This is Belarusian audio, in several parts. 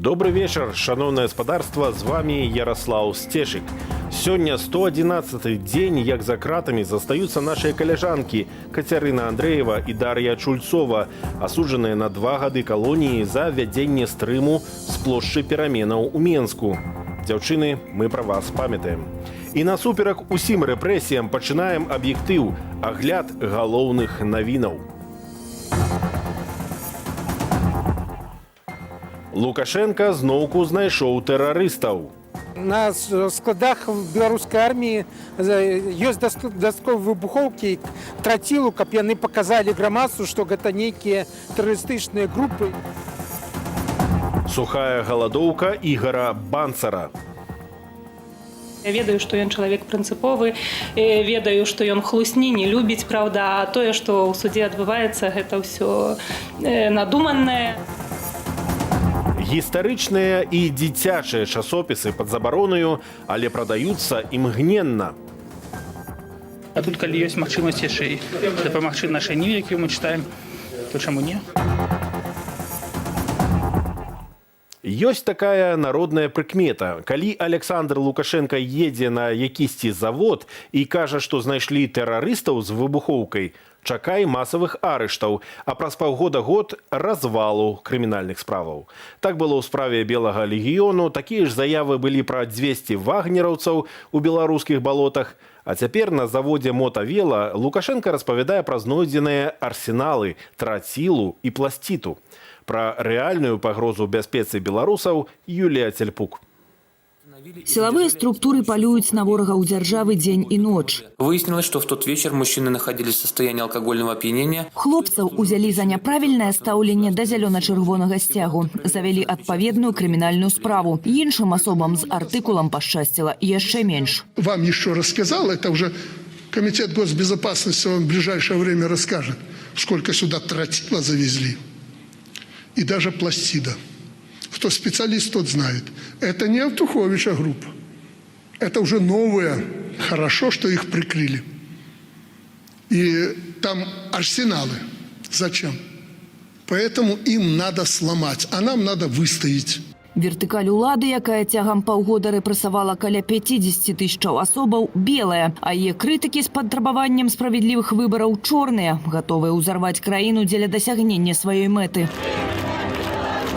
Добрый вечер, шановное господарство, з вами Ярослав Стешик. Сегодня 111-й день, як за кратами застаются наши коллежанки Катерина Андреева и Дарья Чульцова, осужденные на 2 годы колонии за введение стрыму с площади пераменаў у Менску. Дзяўчыны, мы про вас памятаем. І насуперак усім рэпрэсіям пачынаем аб'ектыў, агляд галоўных навінаў. Лукашенко зноўку знайшоў тэрарыстаў. На складах беларускай арміі ёсць дастатковыя выбухоўкі, трацілу, каб яны паказалі грамадству, што гэта нейкія тэрарыстычныя групы. Сухая галадоўка Ігора Банцара. Я ведаю, што ён чалавек прынцыповы, ведаю, што ён хлусні не любіць, праўда, а тое, што ў судзе адбываецца, гэта ўсё надуманае. Гістарычныя і дзіцячыя часопісы пад забаронаю, але прадаюцца імгненна. А тут, калі ёсць магчымасць яшчэ і дапамагчы нашай ніве, якую мы чытаем, то чаму не? Ёсць такая народная прыкмета. Калі Александр Лукашенко едзе на якісьці завод і кажа, што знайшлі тэрарыстаў з выбухоўкай, чакай масавых арыштаў, а праз паўгода-год развалу крымінальных справаў. Так было ў справе Белага легіёну, такія ж заявы былі пра 200 вагнераўцаў у беларускіх балотах. А цяпер на заводзе Мотавела Лукашенко распавядае пра знойдзеныя арсеналы, трацілу і пласціту. Пра рэальную пагрозу бяспецы беларусаў Юлія Цельпук. Силовые структуры полюют на ворогов державы день и ночь. Выяснилось, что в тот вечер мужчины находились в состоянии алкогольного опьянения. Хлопцев узяли за няправільнае стаўленне да зялёна-чырвонага сцягу. Завели адпаведную криминальную справу. Іншым особам з артыкулам пашчасціла яшчэ менш. Вам еще рассказал, это уже Комитет госбезопасности вам в ближайшее время расскажет, сколько сюда тротила завезли. И даже пластида. Кто специалист, тот знает. Это не Автуховича группа. Это уже новые. Хорошо, что их прикрыли. И там арсеналы. Зачем? Поэтому им надо сломать, а нам надо выстоять. Вертыкаль улады, якая цягам паўгода рэпрэсавала каля 50 тысячаў асобаў, белая, а яе крытыкі з патрабаваннем справядлівых выбараў чорныя, гатовыя ўзарваць краіну дзеля дасягнення сваёй мэты.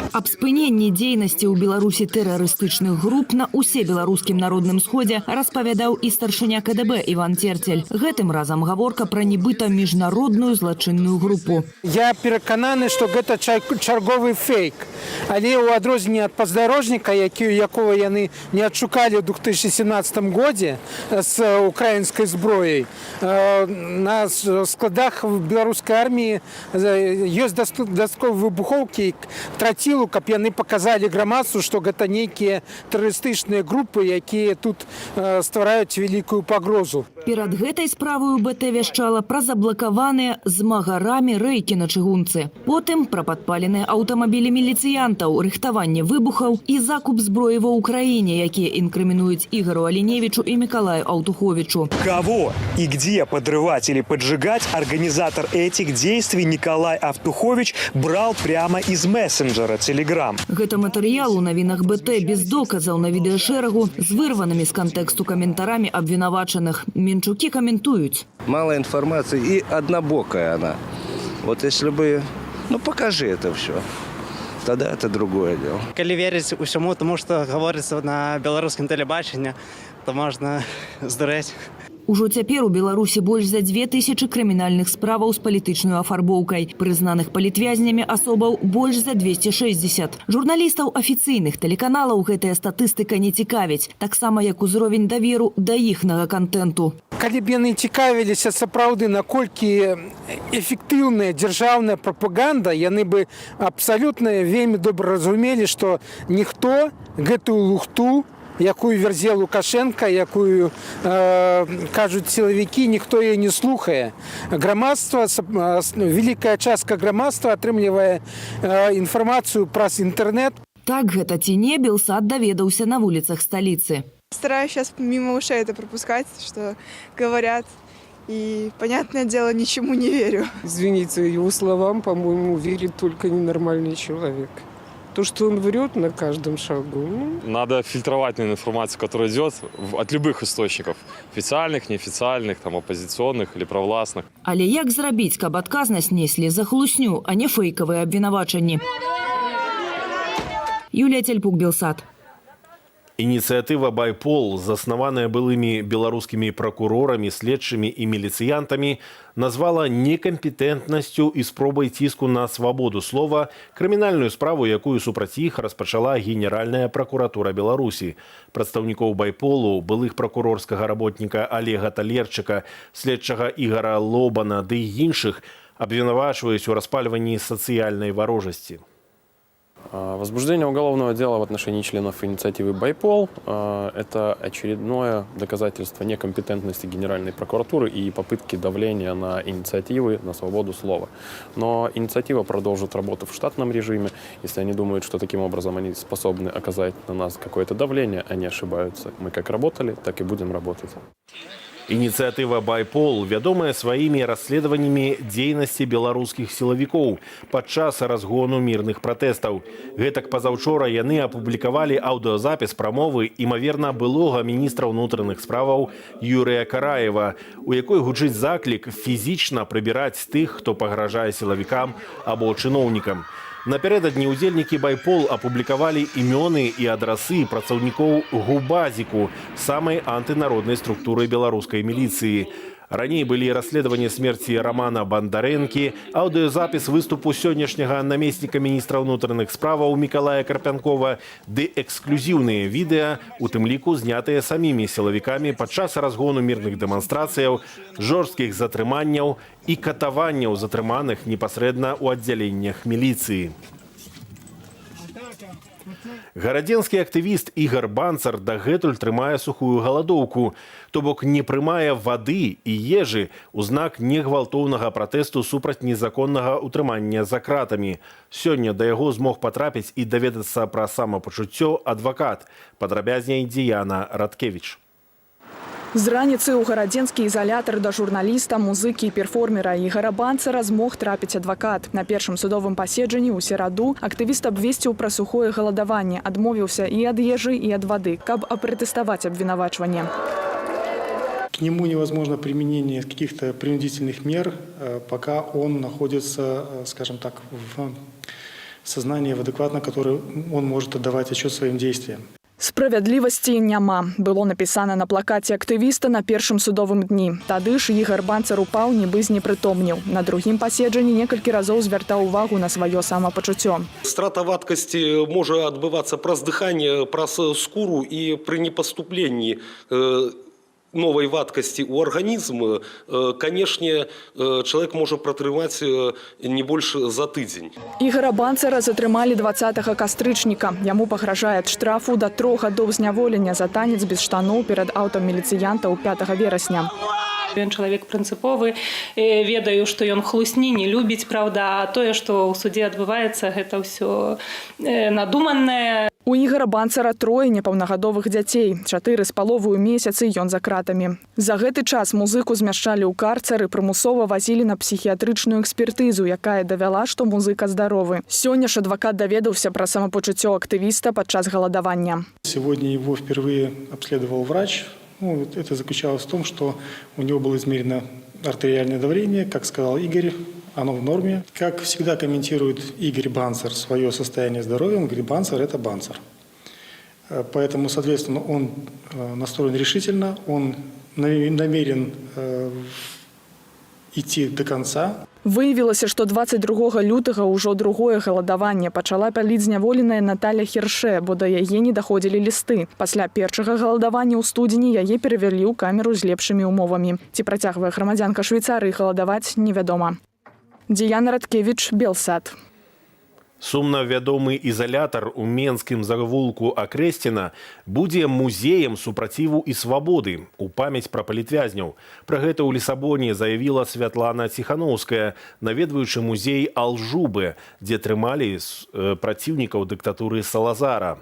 Аб спыненні дзейнасці ў Беларусі тэрарыстычных груп на усе беларускім народным сходзе распавядаў і старшыня КДБ Іван Терцель. Гэтым разам гаворка пра нібыта міжнародную злачынную групу. Я перакананы, што гэта чарговы фейк. Але ў адрозненне ад падарожніка, якого яны не адшукалі ў 2017 годзе з украінскай зброяй, на складах беларускай арміі ёсць дастатковыя выбухоўкі, трацілу, каб яны паказалі грамадству, што гэта нейкія тэрарыстычныя групы, якія тут ствараюць вялікую пагрозу. Перад гэтай справаю БТ вяшчала пра заблакаваныя змагарамі рэйкі на чыгунцы. Потым пра падпаленыя аўтамабілі міліцыянтаў, рыхтаванне выбухаў і закуп зброі ва ўкраіне, якія інкрымінуюць Ігору Аліневічу і Миколаю Алтуховичу. Кого и где подрывать или поджигать организатор этих действий Николай Автухович брал прямо из мессенджера Telegram. Гэта матэрыял у навінах БТ без доказаў на відэашэрагу з вырванымі з кантэксту каментарамі абвінавачаных. Менчукі каментуюць. Мало информации и однобокая она. Вот если бы, покажи это все. Тогда это другое дело. Коли верить усьому тому, что говорится на белорусском телебачении, то можно здурэць. Ужо цяпер у Беларусі больш за 2000 крымінальных справаў з палітычнай афарбоўкай. Прызнаных палітвязнямі асобаў больш за 260. Журналістаў афіцыйных тэлеканалаў гэтая статыстыка не цікавіць, таксама як узровень даверу да іхнага кантэнту. Калі б яны цікавіліся сапраўды, наколькі эфектыўная дзяржаўная прапаганда, яны бы абсалютна вельмі добра разумелі, што ніхто гэтую лухту, якую верзе Лукашенко, якую кажуць сілавікі, ніхто яе не слухае. Грамадства, вялікая частка грамадства атрымлівае інфармацыю праз інтэрнэт. Так гэта ці не, Белсат даведаўся на вуліцах сталіцы. Стараюсь сейчас мимо ушей это пропускать, что говорят. И, понятное дело, ничему не верю. Извините, его словам, по-моему, верит только ненормальный человек. То, что он врет на каждом шагу. Надо фильтровать, наверное, информацию, которая идет от любых источников. Официальных, неофициальных, там, оппозиционных или провластных. Але як зрабіць, каб адказнасць неслі за хлусню, а не фейкавыя абвінавачанні? Юлія Тельпук, Белсат. Инициатива «Байпол», заснованная былыми белорусскими прокурорами, следчими и милициянтами, назвала некомпетентностью и спробой тиску на свободу слова криминальную справу, якую супраць іх распачала Генеральная прокуратура Беларуси. Прадстаўнікоў «Байполу», былых прокурорскага работніка Олега Талерчыка, следчага Игора Лобана ды іншых абвінавачваюць у распальванні сацыяльнай варожасці. Возбуждение уголовного дела в отношении членов инициативы «Байпол» – это очередное доказательство некомпетентности Генеральной прокуратуры и попытки давления на инициативы, на свободу слова. Но инициатива продолжит работу в штатном режиме. Если они думают, что таким образом они способны оказать на нас какое-то давление, они ошибаются. Мы как работали, так и будем работать. Инициатива «Байпол» вядомая сваімі расследаваннямі дзейнасці беларускіх сілавікоў падчас разгону мірных пратэстаў. Гэтак пазаўчора яны апублікавалі аўдыёзапіс прамовы імаверна былога міністра ўнутраных справаў Юрыя Караева, у якой гучыць заклік фізічна прыбіраць тых, хто пагражае сілавікам або чыноўнікам. Напярэдадні ўдзельнікі «Байпол» апублікавалі імёны і адрасы працаўнікоў ГУБАЗіку, самай антынароднай структуры беларускай міліцыі. Раней былі расследаванні смерці Романа Бандарэнкі, аўдыёзапіс выступу сённяшняга намесніка міністра ўнутраных справаў Мікалая Карпянкова, ды эксклюзіўныя відэа, у тым ліку знятыя самімі сілавікамі падчас разгону мірных дэманстрацыяў, жорсткіх затрыманняў і катаванняў затрыманых непасрэдна ў аддзяленнях міліцыі. Гарадзенскі актывіст Ігар Банцар дагэтуль трымае сухую галадоўку, то бок не прымае вады і ежы ў знак негвалтоўнага пратэсту супраць незаконнага ўтрымання за кратамі. Сёння да яго змог патрапіць і даведацца пра самапачуццё адвакат. Падрабязней Діяна Радкевіч. З раніцы ў гарадзенскі ізалятар да журналіста, музыкі і перформера Ігара Банцара змог трапіць адвакат. На першым судовым паседжанні ў сераду актывіст абвесціў пра сухое галадаванне, адмовіўся і ад ежы, і ад вады, каб апратэставаць абвінавачванне. К нему невозможно применение каких-то принудительных мер, пока он находится, скажем так, в сознании в адекватном, которое он может отдавать отчет своим действиям. Справядлівасці няма. Было напісана на плакаце актывіста на першым судовым дні. Тады ж Ігар Банцар упаў, нібы знепрытомніў. На другім паседжанні некалькі разоў звяртаў увагу на сваё самапачуццё. Страта вадкасці можа адбывацца праз дыханне, праз скуру і пры непаступленні новой вадкасці ў арганізм, канешне, чалавек можа пратрымаць не больш за тыдзень. Ігара Банцара затрымалі 20 кастрычніка. Яму пагражае штрафу да 3 гадоў зняволення за танец без штаноў перад аўтам міліцыянтаў 5 верасня. Ён чалавек прынцыповы, ведаю, што ён хлусні не любіць, праўда, а тое, што ў судзе адбываецца, гэта ўсё надуманае. У Ігара Банцара 3 непаўнагадовых дзяцей, 4,5 месяцы ён за кратамі. За гэты час музыку змяшчалі ў карцары, прымусова вазілі на псіхіятрычную экспертызу, якая давяла, што музыка здаровы. Сёння ж адвакат даведаўся пра самапачуццё актывіста падчас галадавання. Сегодня его впервые обследовал врач. Это заключалось в том, что у него было измерено артериальное давление, как сказал Игорь, оно в норме. Как всегда комментирует Игорь Банцар свое состояние здоровья, он говорит, Банцар – это Банцар. Поэтому, соответственно, он настроен решительно, он намерен идти до конца. Выявілася, што 22 лютага ўжо другое галадаванне пачала паліць зняволеная Наталя Херше, бо да яе не даходзілі лісты. Пасля першага галадавання ў студзені яе перавялі ў камеру з лепшымі умовамі. Ці працягвае грамадзянка Швейцарыі галадаваць, невядома. Діяна Радкевіч, Белсат. Сумна вядомы ізалятар у менскім завулку Акрэсціна будзе музеем супраціву і свабоды у памяць пра палітвязняў. Пра гэта ў Лісабоне заявіла Святлана Ціханаўская, наведваючы музей Алжубы, дзе трымалі праціўнікаў дыктатуры Салазара.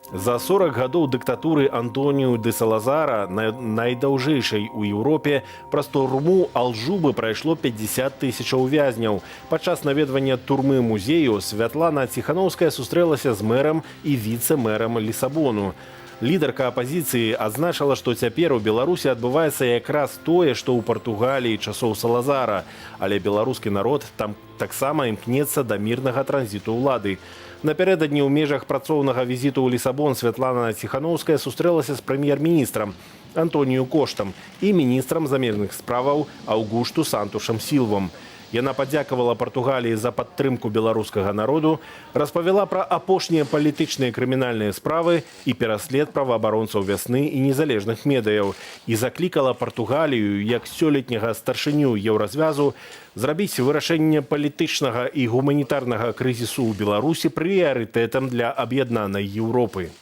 За 40 гадоў дыктатуры Антоніу де Салазара, найдаўжэйшай у Еўропе, праз турму Алжубы прайшло 50 тысячаў вязняў. Падчас наведвання турмы-музею Святлана Ціхановская сустрэлася з мэрам і віцэ-мэрам Лісабону. Лідарка апазіцыі адзначыла, што цяпер у Беларусі адбываецца якраз тое, што ў Партугаліі часоў Салазара, але беларускі народ там таксама імкнецца да мірнага транзіту ўлады. Напярэдадні ў межах працоўнага візіту ў Лісабон Святлана Ціхановская сустрэлася з прэм'ер-міністрам Антонію Коштам і міністрам замежных справаў Аўгушту Сантушам Сілвам. Яна падзякавала Партугаліі за падтрымку беларускага народу, распавяла пра апошнія палітычныя крымінальныя справы і пераслед праваабаронцаў вясны і незалежных медыяў і заклікала Партугалію, як сёлетняга старшыню Еўразвязу, зрабіць вырашэнне палітычнага і гуманітарнага крызісу ў Беларусі прыярытэтам для аб'яднанай Еўропы.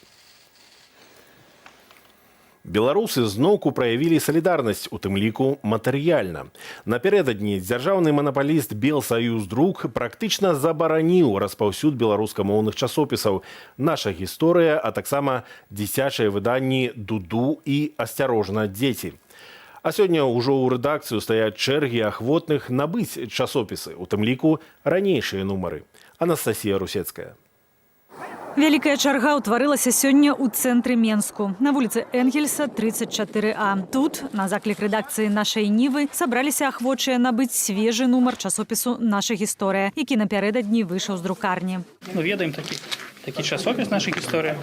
Беларусы зноўку праявілі салідарнасць, у тым ліку матэрыяльна. Напярэдадні дзяржаўны манапаліст Белсаюздрук практычна забараніў распаўсюд беларускамоўных часопісаў «Наша гісторыя», а таксама дзіцячыя выданні «Дуду» і «Асцярожна, дзеці». А сёння ўжо ў рэдакцыю стаяць чэргі ахвотных набыць часопісы, у тым ліку ранейшыя нумары. Анастасія Русецкая. Вялікая чарга ўтварылася сёння ў цэнтры Менску, на вуліцы Энгельса, 34А. Тут, на заклік рэдакцыі «Нашай Нівы», сабраліся ахвочыя набыць свежы нумар часопісу «Наша гісторыя», які напярэдадні выйшаў з друкарні. Ведаем такі часопіс «Наша гісторыя».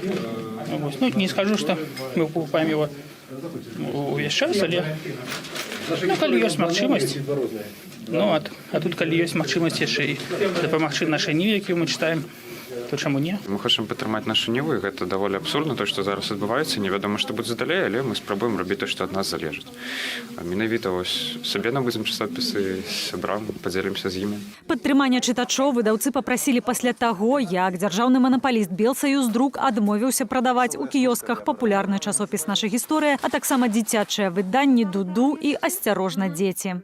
Не скажу, што мы покупаем его увесь час, але калі ёсць магчымасць. А тут калі ёсць магчымасць яшчэ і дапамагчы «Нашай Ніве», якую мы чытаем, то чаму не? Мы хочам падтрымаць нашу Ніву, і гэта даволі абсурдна, то, што зараз адбываецца. Невядома, што будзе далей, але мы спрабуем рабіць тое, што ад нас залежыць. Менавіта сабе набыцем часопісы, сябрам, падзелімся з імі. Падтрымання чытачоў выдаўцы папрасілі пасля таго, як дзяржаўны манапаліст Белсаюздрук адмовіўся прадаваць у кіёсках папулярны часопіс «Наша гісторыя», а таксама дзіцячыя выданні «Дуду» і «Асцярожна, дзеці».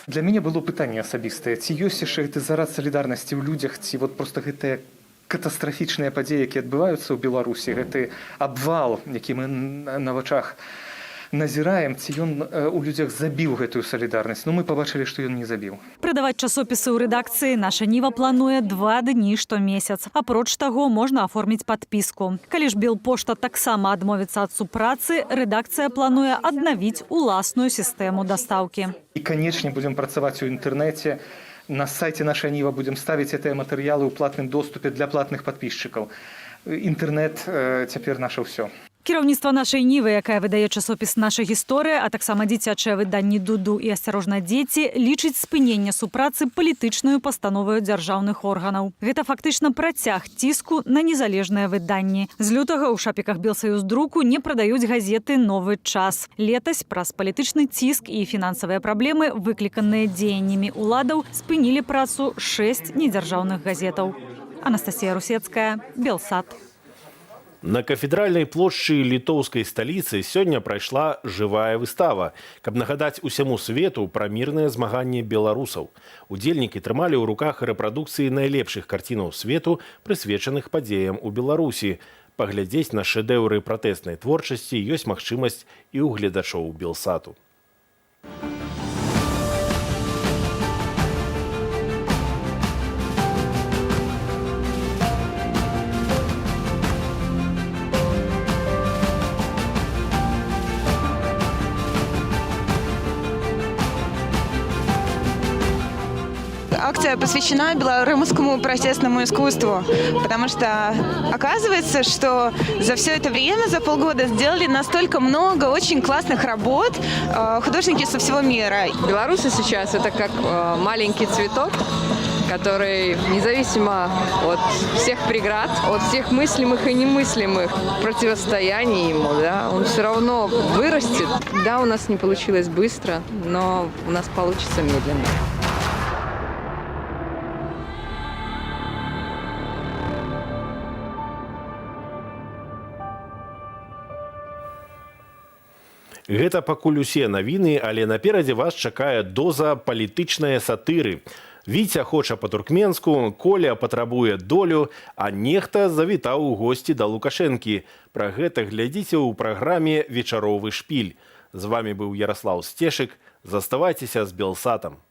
Для мяне было пытанне асабістае, ці ёсць яшчэ гэты зарад салідарнасці ў людзях, ці проста гэтыя катастрафічныя падзеі, якія адбываюцца ў Беларусі, гэты абвал, які мы на вачах назіраем, ці ён у людзях забіў гэтую салідарнасць. Мы пабачылі, што ён не забіў. Прадаваць часопісы ў рэдакцыі «Наша Ніва» плануе 2 дні штомесяц. Апроч таго, можна аформіць падпіску. Калі ж Белпошта таксама адмовіцца ад супрацы, рэдакцыя плануе аднавіць уласную сістэму дастаўкі. І, канечне, будзем працаваць у інтэрнэце. На сайце «Наша Ніва» будзем ставіць гэтыя матэрыялы ў платным доступе для платных падпісчыкаў. Інтэрнэт цяпер наша ўсё. Кіраўніцтва «Нашай Нівы», якая выдае часопіс «Наша гісторыя», а таксама дзіцячыя выданні «Дуду» і «Асцярожна, дзеці», лічыць спыненне супрацы палітычнаю пастановаю дзяржаўных органаў. Гэта фактычна працяг ціску на незалежныя выданні. З лютага ў шапіках Белсаюздруку не прадаюць газеты «Новы час». Летась праз палітычны ціск і фінансавыя праблемы, выкліканыя дзеяннямі ўладаў, спынілі працу 6 недзяржаўных газетаў. Анастасія Русецкая, Белсат. На кафедральнай плошчы літоўскай сталіцы сёння прайшла жывая выстава, каб нагадаць усяму свету пра мірнае змаганне беларусаў. Удзельнікі трымалі ў руках рэпрадукцыі найлепшых карцінаў свету, прысвечаных падзеям у Беларусі. Паглядзець на шэдэўры пратэснай творчасці ёсць магчымасць і ў гледачоў Белсату. Акция посвящена белорусскому протестному искусству, потому что оказывается, что за все это время, за полгода, сделали настолько много очень классных работ художники со всего мира. Беларусь сейчас это как маленький цветок, который независимо от всех преград, от всех мыслимых и немыслимых противостояний ему, да, он все равно вырастет. Да, у нас не получилось быстро, но у нас получится медленно. Гэта пакуль усе навіны, але наперадзе вас чакае доза палітычнай сатыры. Віця хоча па-туркменску, Коля патрабуе долю, а нехта завітаў у госці да Лукашэнкі. Пра гэта глядзіце ў праграме «Вечаровы шпіль». З вами быў Ярослаў Стешык. Заставайцеся з Белсатам.